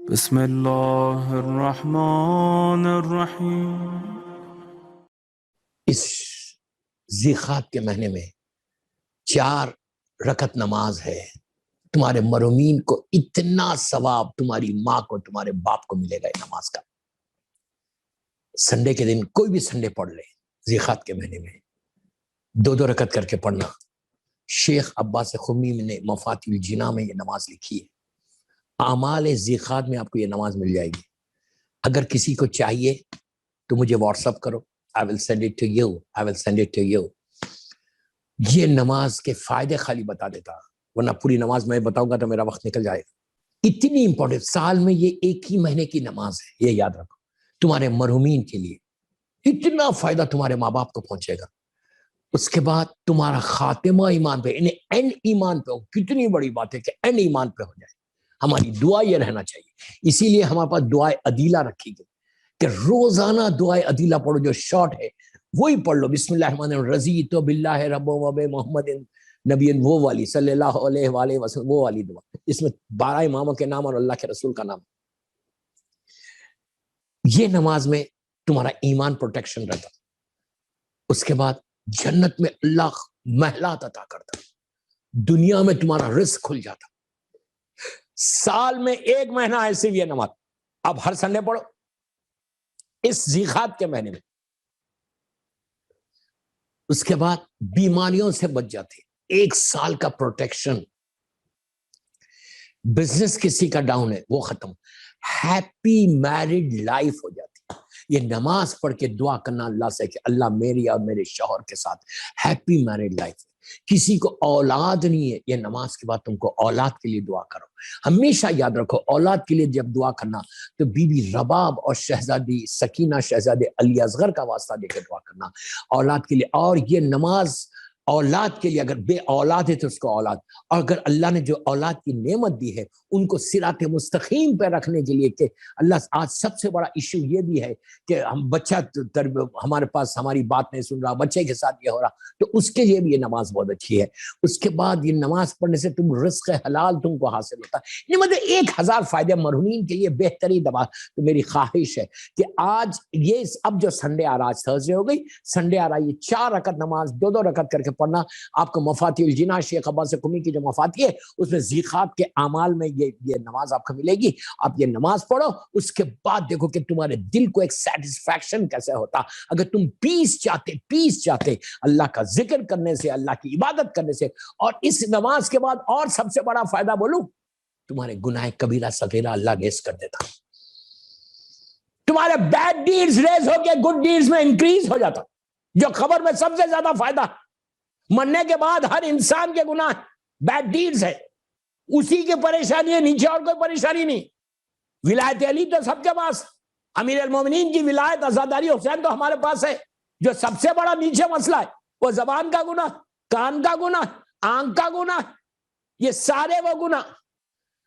بسم اللہ الرحمن الرحیم۔ اس ذیقات کے مہینے میں 4 رکعت نماز ہے۔ تمہارے مرحومین کو اتنا ثواب تمہاری ماں کو تمہارے باپ کو ملے گا یہ نماز کا۔ سنڈے کے دن کوئی بھی سنڈے پڑھ لے، ذیقات کے مہینے میں 2 رکعت کر کے پڑھنا۔ شیخ عباس خمی نے مفاتیح الجناح میں یہ نماز لکھی ہے۔ اعمال ذیقات میں آپ کو یہ نماز مل جائے گی۔ اگر کسی کو چاہیے تو مجھے واٹس اپ کرو، I will send it to you. I will send it to you. یہ نماز کے فائدے خالی بتا دیتا، ورنہ پوری نماز میں بتاؤں گا تو میرا وقت نکل جائے گا۔ اتنی امپورٹنٹ، سال میں یہ ایک ہی مہینے کی نماز ہے، یہ یاد رکھو۔ تمہارے مرحومین کے لیے اتنا فائدہ تمہارے ماں باپ کو پہنچے گا۔ اس کے بعد تمہارا خاتمہ ایمان پہ، یعنی اینڈ ایمان پہ ہو۔ کتنی بڑی بات ہے کہ اینڈ ایمان پہ ہو جائے۔ ہماری دعا یہ رہنا چاہیے، اسی لیے ہمارے پاس دعائے عدیلہ رکھی گئی کہ روزانہ دعائے عدیلہ پڑھو، جو شارٹ ہے وہی پڑھ لو۔ بسم اللہ الرحمن الرحیم، رضیت باللہ رب و محمد نبی، وہ والی صلی اللہ علیہ وآلہ وسلم، وہ والی دعا۔ اس میں 12 اماموں کے نام اور اللہ کے رسول کا نام۔ یہ نماز میں تمہارا ایمان پروٹیکشن رہتا۔ اس کے بعد جنت میں اللہ محلات عطا کرتا، دنیا میں تمہارا رزق کھل جاتا۔ سال میں 1 مہینہ ہے صرف یہ نماز، اب ہر سنڈے پڑھو اس ذیقات کے مہینے میں۔ اس کے بعد بیماریوں سے بچ جاتے، 1 سال کا پروٹیکشن۔ بزنس کسی کا ڈاؤن ہے وہ ختم، ہیپی میرڈ لائف ہو جاتی۔ یہ نماز پڑھ کے دعا کرنا اللہ سے کہ اللہ میری اور میرے شوہر کے ساتھ ہیپی میرڈ لائف ہے۔ کسی کو اولاد نہیں ہے، یہ نماز کے بعد تم کو اولاد کے لیے دعا کرو۔ ہمیشہ یاد رکھو، اولاد کے لیے جب دعا کرنا تو بی بی رباب اور شہزادی سکینہ شہزادے علی اصغر کا واسطہ دے کے دعا کرنا اولاد کے لیے۔ اور یہ نماز اولاد کے لیے، اگر بے اولاد ہے تو اس کو اولاد، اور اگر اللہ نے جو اولاد کی نعمت دی ہے ان کو صراط مستقیم پہ رکھنے کے لیے کہ اللہ، آج سب سے بڑا ایشو یہ بھی ہے کہ ہم بچہ ہمارے پاس ہماری بات نہیں سن رہا، بچے کے ساتھ یہ ہو رہا، تو اس کے لیے بھی یہ نماز بہت اچھی ہے۔ اس کے بعد یہ نماز پڑھنے سے تم رزق حلال تم کو حاصل ہوتا ہے۔ یہ مطلب 1000 فائدے مرحومین کے لیے بہترین دوا۔ تو میری خواہش ہے کہ آج یہ اب جو سنڈے آ رہا، آج تھرسڈے ہو گئی، سنڈے آ رہا، یہ 4 رکعت نماز 2 رکعت کر کے پڑھنا۔ آپ کو مفاتیح الجناح شیخ عباس خمی کی جو مفاتیح ہے اس میں ذیقات کے اعمال میں یہ نماز آپ کو ملے گی۔ آپ یہ نماز پڑھو، اس کے بعد دیکھو کہ تمہارے دل کو ایک سیٹسفیکشن کیسے ہوتا۔ اگر تم پیس چاہتے اللہ کا ذکر کرنے سے، اللہ کی عبادت کرنے سے، اور اس نماز کے بعد اور سب سے بڑا فائدہ بولوں، تمہارے گناہ کبیرہ صغیرہ اللہ ریز کر دیتا۔ تمہارے بیڈ ڈیڈز ریز ہو کے گڈ ڈیڈز میں انکریز ہو جاتا۔ جو خبر میں سب سے زیادہ فائدہ، مرنے کے بعد ہر انسان کے گناہ بیڈ ڈیڈز ہے، اسی کی پریشانی ہے، نیچے اور کوئی پریشانی نہیں۔ ولایت علی تو سب کے پاس، امیر المومنین کی ولایت عزاداری حسین تو ہمارے پاس ہے۔ جو سب سے بڑا نیچے مسئلہ ہے وہ زبان کا گناہ، کان کا گناہ، آنکھ کا گناہ، یہ سارے وہ گناہ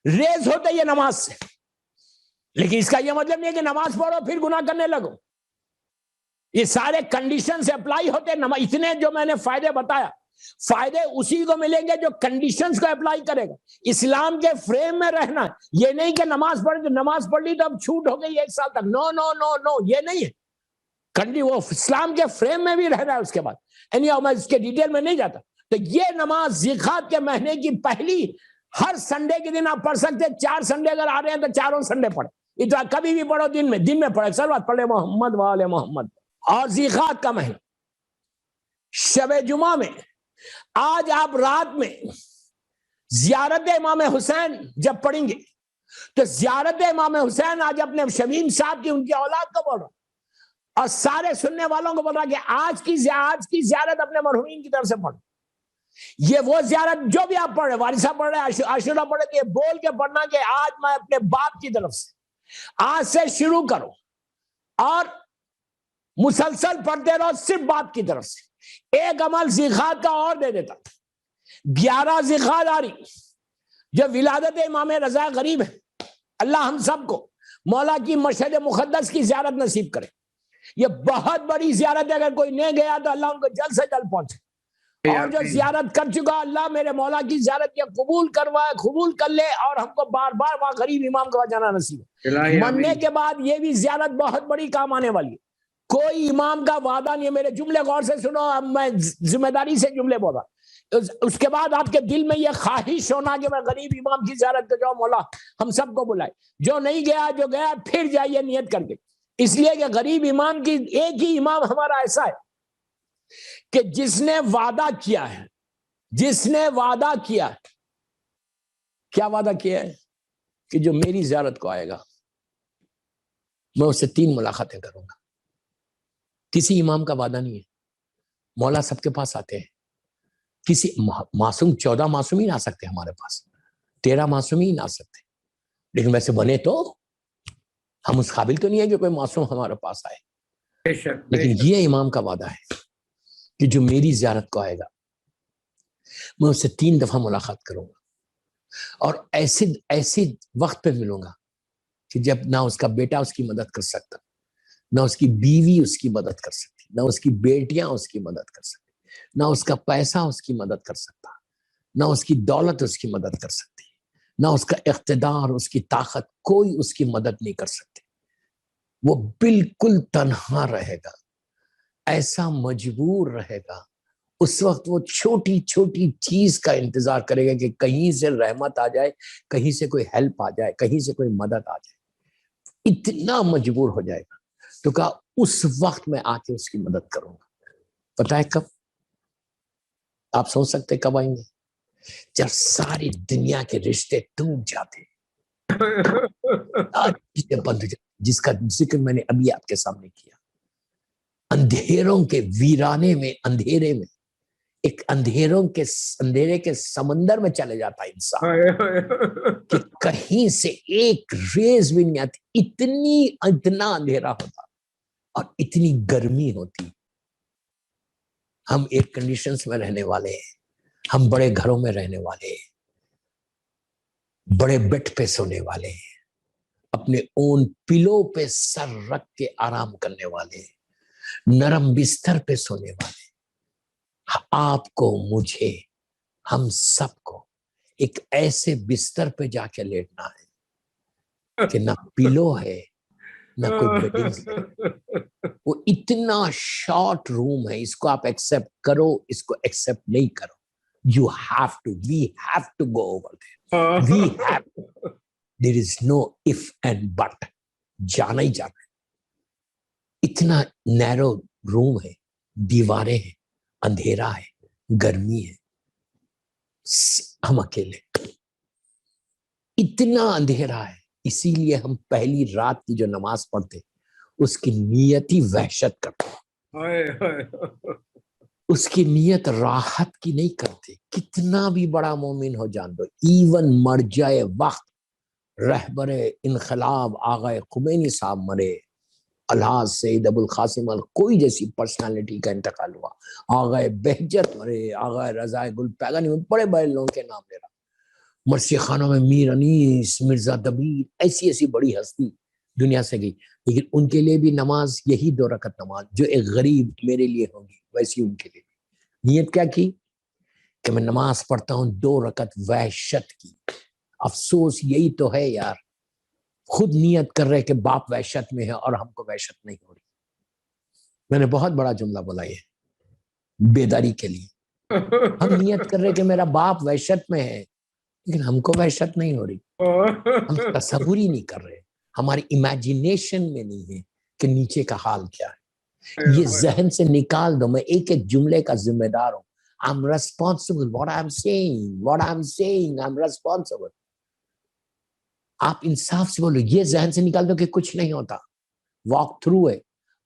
ریز ہوتے یہ نماز سے۔ لیکن اس کا یہ مطلب نہیں ہے کہ نماز پڑھو پھر گناہ کرنے لگو۔ یہ سارے کنڈیشن سے اپلائی ہوتے ہیں۔ اتنے جو میں نے فائدے بتایا، فائدے اسی کو ملیں گے جو کنڈیشنز کو اپلائی کرے گا۔ اسلام کے فریم میں رہنا، یہ نہیں کہ نماز پڑھ لی تو اب چھوٹ ہو گئی 1 سال تک، نو نو نو نو، یہ نہیں ہے۔ وہ اسلام کے فریم میں بھی رہنا ہے۔ اس کے بعد میں اس کے ڈیٹیل میں نہیں جاتا۔ تو یہ نماز ذیقات کے مہینے کی پہلی، ہر سنڈے کے دن آپ پڑھ سکتے ہیں۔ 4 سنڈے اگر آ رہے ہیں تو 4 سنڈے پڑھیں، اتنا کبھی بھی پڑھو، دن میں پڑھے، سلوات پڑھے محمد وآل محمد۔ اور ذیقات کا مہینہ شب جمعہ میں، آج آپ رات میں زیارت امام حسین جب پڑھیں گے تو زیارت امام حسین آج اپنے شمیم صاحب کی، ان کی اولاد کو بول رہا اور سارے سننے والوں کو بول رہا کہ آج کی زیارت اپنے مرحومین کی طرف سے پڑھو۔ یہ وہ زیارت جو بھی آپ پڑھ رہے، وارثہ پڑھ رہے، عاشورہ پڑھ رہے، یہ بول کے پڑھنا کہ آج میں اپنے باپ کی طرف سے، آج سے شروع کرو اور مسلسل پڑھتے رہو صرف باپ کی طرف سے۔ ایک عمل ذیقات کا اور دے دیتا، 11 ذیقات آ رہی جو ولادت امام رضا غریب ہے۔ اللہ ہم سب کو مولا کی مشہد مقدس کی زیارت نصیب کرے۔ یہ بہت بڑی زیارت ہے، اگر کوئی نہیں گیا تو اللہ ان کو جلد سے جلد پہنچے۔ اور جو زیارت کر چکا اللہ میرے مولا کی زیارت کے قبول کروائے، قبول کر لے، اور ہم کو بار بار وہاں غریب امام کا جانا نصیب ہے۔ مرنے کے بعد یہ بھی زیارت بہت بڑی کام آنے والی ہے۔ کوئی امام کا وعدہ نہیں ہے، میرے جملے غور سے سنو، اب میں ذمہ داری سے جملے بول رہا۔ اس کے بعد آپ کے دل میں یہ خواہش ہونا کہ میں غریب امام کی زیارت کر جاؤں، مولا ہم سب کو بلائے، جو نہیں گیا جو گیا پھر جائیے نیت کر کے، اس لیے کہ غریب امام کی ایک ہی امام ہمارا ایسا ہے کہ جس نے وعدہ کیا ہے، جس نے وعدہ کیا ہے، کیا وعدہ کیا ہے کہ جو میری زیارت کو آئے گا میں اس سے 3 ملاقاتیں کروں گا۔ کسی امام کا وعدہ نہیں ہے، مولا سب کے پاس آتے ہیں، کسی معصوم 14 معصومین آ سکتے ہیں ہمارے پاس، 13 معصومین آ سکتے ہیں، لیکن ویسے بنے تو ہم اس قابل تو نہیں ہے کہ کوئی معصوم ہمارے پاس آئے، لیکن یہ امام کا وعدہ ہے کہ جو میری زیارت کو آئے گا میں اس سے 3 دفعہ ملاقات کروں گا، اور ایسے وقت پہ ملوں گا کہ جب نہ اس کا بیٹا اس کی مدد کر سکتا، نہ اس کی بیوی اس کی مدد کر سکتی، نہ اس کی بیٹیاں اس کی مدد کر سکتی، نہ اس کا پیسہ اس کی مدد کر سکتا، نہ اس کی دولت اس کی مدد کر سکتی، نہ اس کا اقتدار، اس کی طاقت، کوئی اس کی مدد نہیں کر سکتے۔ وہ بالکل تنہا رہے گا، ایسا مجبور رہے گا، اس وقت وہ چھوٹی چھوٹی چیز کا انتظار کرے گا کہ کہیں سے رحمت آ جائے، کہیں سے کوئی ہیلپ آ جائے، کہیں سے کوئی مدد آ جائے، اتنا مجبور ہو جائے گا۔ تو کہا اس وقت میں آ کے اس کی مدد کروں گا۔ پتہ ہے کب؟ آپ سوچ سکتے کب آئیں گے؟ جب ساری دنیا کے رشتے ٹوٹ جاتے، بند ہو جاتے، جس کا ذکر میں نے ابھی آپ کے سامنے کیا، اندھیروں کے ویرانے میں، اندھیرے میں، ایک اندھیرے کے سمندر میں چلے جاتا ہے انسان کہ کہیں سے ایک ریز بھی نہیں آتی، اتنا اندھیرا ہوتا اور اتنی گرمی ہوتی۔ ہم ایئر کنڈیشنز میں رہنے والے ہیں، ہم بڑے گھروں میں رہنے والے ہیں، بڑے بیڈ پہ سونے والے ہیں، اپنے اون پلو پہ سر رکھ کے آرام کرنے والے ہیں، نرم بستر پہ سونے والے ہیں۔ آپ کو، مجھے، ہم سب کو ایک ایسے بستر پہ جا کے لیٹنا ہے کہ نہ پلو ہے نہ کوئی بیڈنگ ہے، وہ اتنا شارٹ روم ہے۔ اس کو آپ ایکسپٹ کرو، اس کو ایکسپٹ نہیں کرو، you have to, we have to go over there, we have to. There is no if and but، جانا ہی جانا ہے۔ اتنا نیرو روم ہے، دیواریں ہیں، اندھیرا ہے، گرمی ہے، ہم اکیلے، اتنا اندھیرا ہے۔ اسی لیے ہم پہلی رات کی جو نماز پڑھتے اس کی نیت ہی وحشت کرتے، اس کی نیت راحت کی نہیں کرتے۔ کتنا بھی بڑا مومن ہو جان دو، ایون مر جائے وقت رہبر انقلاب آغا خمینی صاحب مرے، الحاظ سید ابو القاسم الکوئی جیسی پرسنالٹی کا انتقال ہوا، آغا بہجت مرے، آغا رضا گل پیغانی، بڑے بڑے لوگوں کے نام لے رہا، مرثیہ خانوں میں میر انیس، مرزا دبیر، ایسی بڑی ہستی دنیا سے گئی، لیکن ان کے لیے بھی نماز یہی 2 رکعت نماز جو ایک غریب میرے لیے ہوگی، ویسی ان کے لیے نیت کیا کی کہ میں نماز پڑھتا ہوں 2 رکعت وحشت کی۔ افسوس یہی تو ہے یار، خود نیت کر رہے کہ باپ وحشت میں ہے اور ہم کو وحشت نہیں ہو رہی۔ میں نے بہت بڑا جملہ بولا یہ بیداری کے لیے، ہم نیت کر رہے کہ میرا باپ وحشت میں ہے لیکن ہم کو وحشت نہیں ہو رہی، ہم تصور ہی نہیں کر رہے، ہماری امیجنیشن میں نہیں ہے کہ نیچے کا حال کیا ہے۔ یہ ذہن سے نکال دو، میں ایک ایک جملے کا ذمہ دار ہوں۔ I'm responsible what I'm saying I'm responsible۔ آپ انصاف سے بولو، یہ ذہن سے نکال دو کہ کچھ نہیں ہوتا، واک تھرو ہے،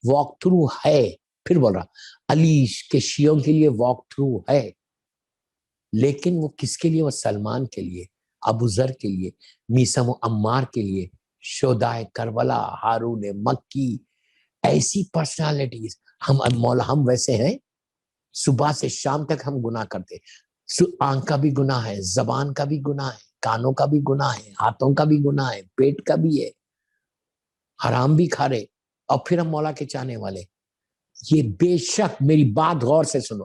واک تھرو ہے۔ پھر بول رہا علی کے شیعوں کے لیے واک تھرو ہے، لیکن وہ کس کے لیے؟ وہ سلمان کے لیے، ابو ذر کے لیے، میثم و عمار کے لیے، شہدائے کربلا، ہارون مکی، ایسی پرسنالٹیز۔ ہم مولا ہم ویسے ہیں، صبح سے شام تک ہم گناہ کرتے، آنکھ کا بھی گناہ ہے، زبان کا بھی گناہ ہے، کانوں کا بھی گناہ ہے، ہاتھوں کا بھی گناہ ہے، پیٹ کا بھی ہے، حرام بھی کھا رہے، اور پھر ہم مولا کے چاہنے والے۔ یہ بے شک، میری بات غور سے سنو،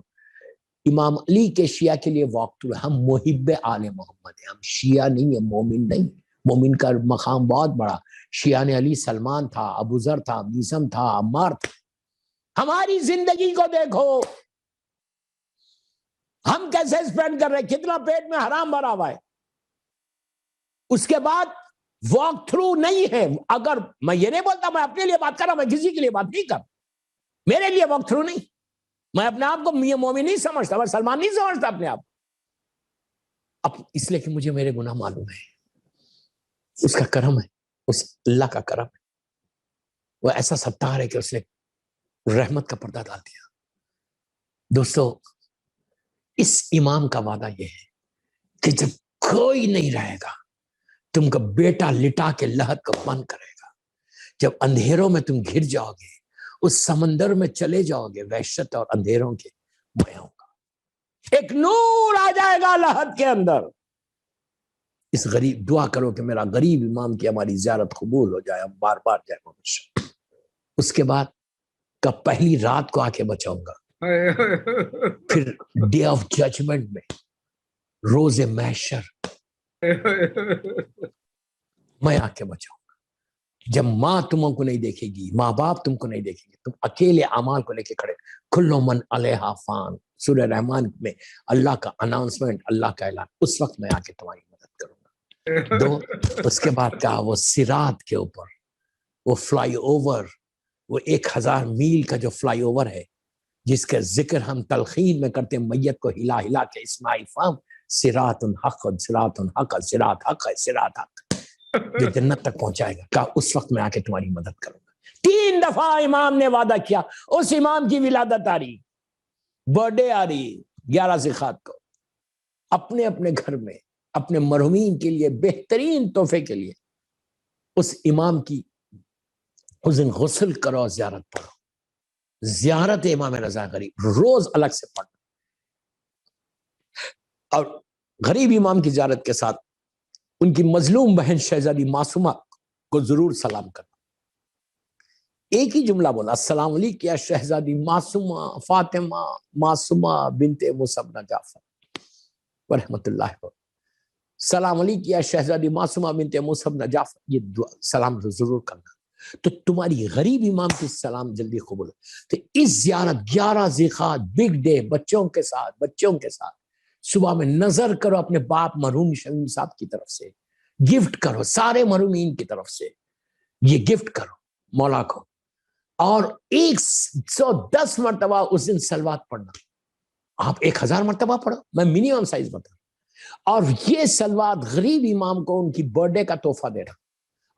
امام علی کے شیعہ کے لیے واک تھرو. ہم محب آل محمد ہیں, ہم شیعہ نہیں ہیں, مومن نہیں. مومن کا مقام بہت بڑا. شیعہ نے علی سلمان تھا, ابو ذر تھا, میثم تھا, عمار تھا. ہماری زندگی کو دیکھو, ہم کیسے اسپینڈ کر رہے ہیں, کتنا پیٹ میں حرام بھرا ہوا ہے. اس کے بعد واک تھرو نہیں ہے. اگر میں یہ نہیں بولتا میں اپنے لیے بات کر رہا ہوں, میں کسی کے لیے بات نہیں کر رہا, میرے لیے واک تھرو نہیں. میں اپنے آپ کو مومن نہیں سمجھتا, میں سلمان نہیں سمجھتا اپنے آپ اب, اس لیے کہ مجھے میرے گناہ معلوم ہے. اس کا کرم ہے, اس اللہ کا کرم ہے. وہ ایسا ستار ہے کہ اس نے رحمت کا پردہ ڈال دیا. دوستو, اس امام کا وعدہ یہ ہے کہ جب کوئی نہیں رہے گا, تم کا بیٹا لٹا کے لہد کو بند کرے گا. جب اندھیروں میں تم گر جاؤ گے, اس سمندر میں چلے جاؤ گے وحشت اور اندھیروں کے بھیوں کا, ایک نور آ جائے گا لہد کے اندر. اس غریب دعا کرو کہ میرا غریب امام کی ہماری زیارت قبول ہو جائے, ہم بار بار جائے. اس کے بعد کب پہلی رات کو آ کے بچاؤں گا, پھر ڈے آف ججمنٹ میں, روز محشر میں آ کے بچاؤں گا. جب ماں تم کو نہیں دیکھے گی, ماں باپ تم کو نہیں دیکھیں گے, تم اکیلے اعمال کو لے کے کھڑے, کلو من علیہا فان, سورہ رحمان میں اللہ کا اناؤنسمنٹ, اللہ کا اعلان. اس وقت میں آ کے تمہاری مدد کروں گا. دو, اس کے بعد کہا وہ صراط کے اوپر وہ فلائی اوور, وہ 1000 میل کا جو فلائی اوور ہے, جس کا ذکر ہم تلخین میں کرتے ہیں, میت کو ہلا ہلا کے اسماعیل فام, صراط حق, صراط حق, صراط حق ہے, صراط حق, جو جنت تک پہنچائے گا. کہا اس وقت میں آ کے تمہاری مدد کروں گا. 3 دفعہ امام نے وعدہ کیا. اس امام کی ولادت آ رہی, برتھڈے آ رہی 11 ذیقعت کو. اپنے اپنے گھر میں اپنے مرحومین کے لیے بہترین تحفے کے لیے اس امام کی اس دن غسل کرو, زیارت پڑھو. زیارت امام رضا غریب روز الگ سے پڑھنا, اور غریب امام کی زیارت کے ساتھ ان کی مظلوم بہن شہزادی معصومہ کو ضرور سلام کرنا. ایک ہی جملہ بولا, السلام علیکم یا شہزادی معصومہ فاطمہ معصومہ بنت موسی بن جعفر ورحمۃ اللہ علیہ. سلام علیکم یا شہزادی معصومہ بنت موسی بن جعفر, یہ سلام ضرور کرنا, تو تمہاری غریب امام کی سلام جلدی قبول. تو اس زیارت 11 ذیقعت بگ ڈے, بچوں کے ساتھ صبح میں نظر کرو اپنے باپ مرحوم شمیم صاحب کی طرف سے, گفٹ کرو سارے مرحومین کی طرف سے, یہ گفٹ کرو مولا کو, اور 110 مرتبہ اس دن صلوات پڑھنا. آپ 1000 مرتبہ پڑھو, میں منیمم سائز بتا. اور یہ صلوات غریب امام کو ان کی برتھ ڈے کا تحفہ دینا,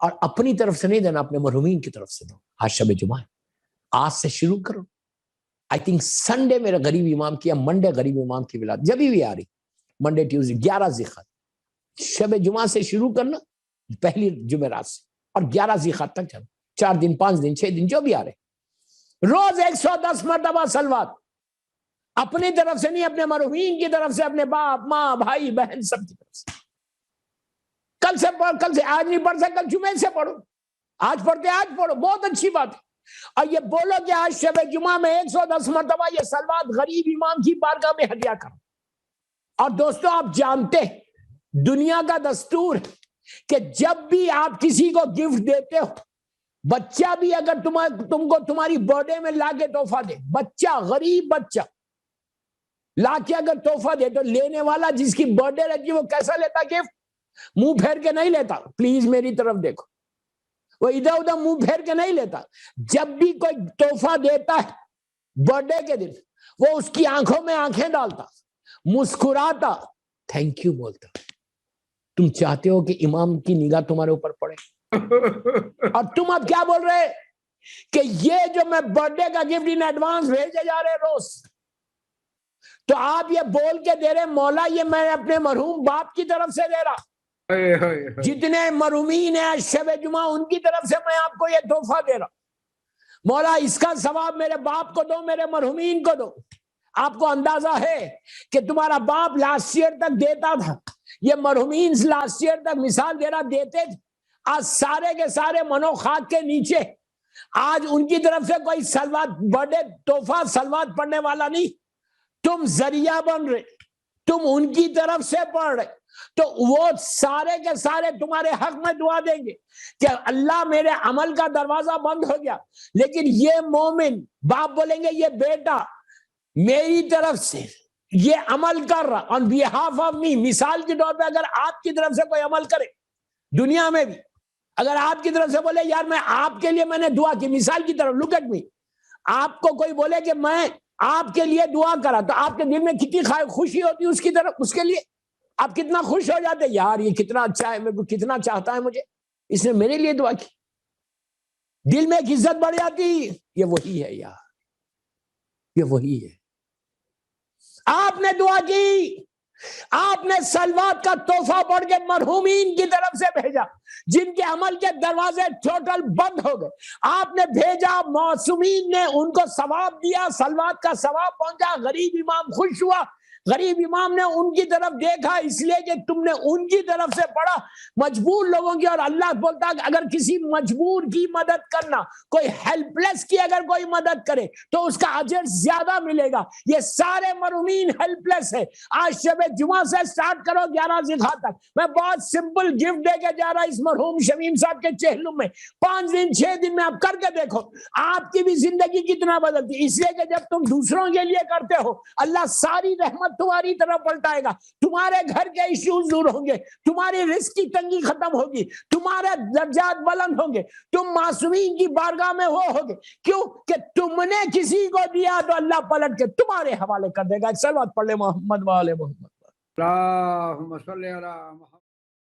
اور اپنی طرف سے نہیں دینا, اپنے مرحومین کی طرف سے دو. آج شب جمعہ ہے, آج سے شروع کرو. آئی تھنک سنڈے میرے غریب امام کی, یا منڈے غریب امام کی ولادت, جب بھی آ رہی, منڈے ٹیوزڈے 11 ذیقعت, شب جمعہ سے شروع کرنا, پہلی جمعرات سے, اور 11 ذیقعت تک چلو, 4 دن 5 دن 6 دن جو بھی آ رہے, روز 110 مرتبہ صلوات, اپنی طرف سے نہیں, اپنے مرحومین کی طرف سے, اپنے باپ ماں بھائی بہن سب کی طرف سے. کل سے آج نہیں پڑھ سکتے, کل جمعے سے پڑھو, آج پڑھتے آج پڑھو, بہت اچھی بات ہے. اور یہ بولو کہ آج شب جمعہ میں 110 مرتبہ یہ صلوات غریب امام کی بارگاہ میں ہدیہ کرو. اور دوستو آپ جانتے ہیں دنیا کا دستور ہے کہ جب بھی آپ کسی کو گفٹ دیتے ہو, بچہ بھی اگر تم کو تمہاری برتھ ڈے میں لا کے تحفہ دے, بچہ غریب بچہ لا کے اگر تحفہ دے, تو لینے والا جس کی برتھ ڈے رہتی ہے وہ کیسا لیتا گفٹ؟ منہ پھیر کے نہیں لیتا, پلیز میری طرف دیکھو, وہ ادھر ادھر منہ پھیر کے نہیں لیتا. جب بھی کوئی تحفہ دیتا ہے برتھ ڈے کے دن, وہ اس کی آنکھوں میں آنکھیں ڈالتا, مسکراتا, تھینک یو بولتا. تم چاہتے ہو کہ امام کی نگاہ تمہارے اوپر پڑے, اور تم اب کیا بول رہے کہ یہ جو میں برتھ ڈے کا گفٹ ان ایڈوانس بھیجے جا رہے روز, تو آپ یہ بول کے دے رہے مولا یہ میں اپنے مرحوم باپ کی طرف سے دے رہا, جتنے مرحومین ہیں شب جمعہ ان کی طرف سے میں آپ کو یہ تحفہ دے رہا, مولا اس کا ثواب میرے باپ کو دو, میرے مرحومین کو دو. آپ کو اندازہ ہے کہ تمہارا باپ لاسٹ ایئر تک دیتا تھا, یہ مرحومین لاسٹ ایئر تک مثال دے رہا دیتے تھے, آج سارے کے سارے منو خاک کے نیچے, آج ان کی طرف سے کوئی صلوات برتھ ڈے تحفہ صلوات پڑھنے والا نہیں, تم ذریعہ بن رہے, تم ان کی طرف سے پڑھ رہے, تو وہ سارے کے سارے تمہارے حق میں دعا دیں گے کہ اللہ میرے عمل کا دروازہ بند ہو گیا, لیکن یہ مومن باپ بولیں گے یہ بیٹا میری طرف سے یہ عمل کر رہا on behalf of me. مثال کے طور پہ اگر آپ کی طرف سے کوئی عمل کرے دنیا میں بھی, اگر آپ کی طرف سے بولے یار میں آپ کے لیے میں نے دعا کی, مثال کی طرف look at me, آپ کو کوئی بولے کہ میں آپ کے لیے دعا کرا, تو آپ کے دل میں کتنی خوشی ہوتی ہے اس کی طرف, اس کے لیے آپ کتنا خوش ہو جاتے, یار یہ کتنا اچھا ہے, میرے کو کتنا چاہتا ہے مجھے, اس نے میرے لیے دعا کی, دل میں ایک عزت بڑھ جاتی. یہ وہی ہے یار, یہ وہی ہے. آپ نے دعا کی, آپ نے صلوات کا تحفہ پڑھ کے مرحومین کی طرف سے بھیجا جن کے عمل کے دروازے ٹوٹل بند ہو گئے, آپ نے بھیجا, معصومین نے ان کو ثواب دیا, صلوات کا ثواب پہنچا, غریب امام خوش ہوا, غریب امام نے ان کی طرف دیکھا اس لیے کہ تم نے ان کی طرف سے پڑھا مجبور لوگوں کی. اور اللہ بولتا ہے کہ اگر کسی مجبور کی مدد کرنا, کوئی ہیلپ لیس کی اگر کوئی مدد کرے تو اس کا اجر زیادہ ملے گا. یہ سارے مرحومین ہیلپ لیس ہے. آج شب جمعہ سے سٹارٹ کرو 11 ذی الحجہ تک. میں بہت سمپل گفٹ دے کے جا رہا اس مرحوم شمیم صاحب کے چہلم میں, 5 دن 6 دن میں آپ کر کے دیکھو آپ کی بھی زندگی کتنا بدلتی. اس لیے کہ جب تم دوسروں کے لیے کرتے ہو اللہ ساری رحمت تمہاری طرف پلٹائے گا, تمہارے گھر کے ایشوز دور ہوں گے, تمہاری رزق کی تنگی ختم ہوگی, تمہارے درجات بلند ہوں گے, تم معصومین کی بارگاہ میں وہ ہوگے. کیوں کہ تم نے کسی کو دیا تو اللہ پلٹ کے تمہارے حوالے کر دے گا. ایک صلوات پڑھ لے محمد و آل محمد. اللہم صلی علی محمد.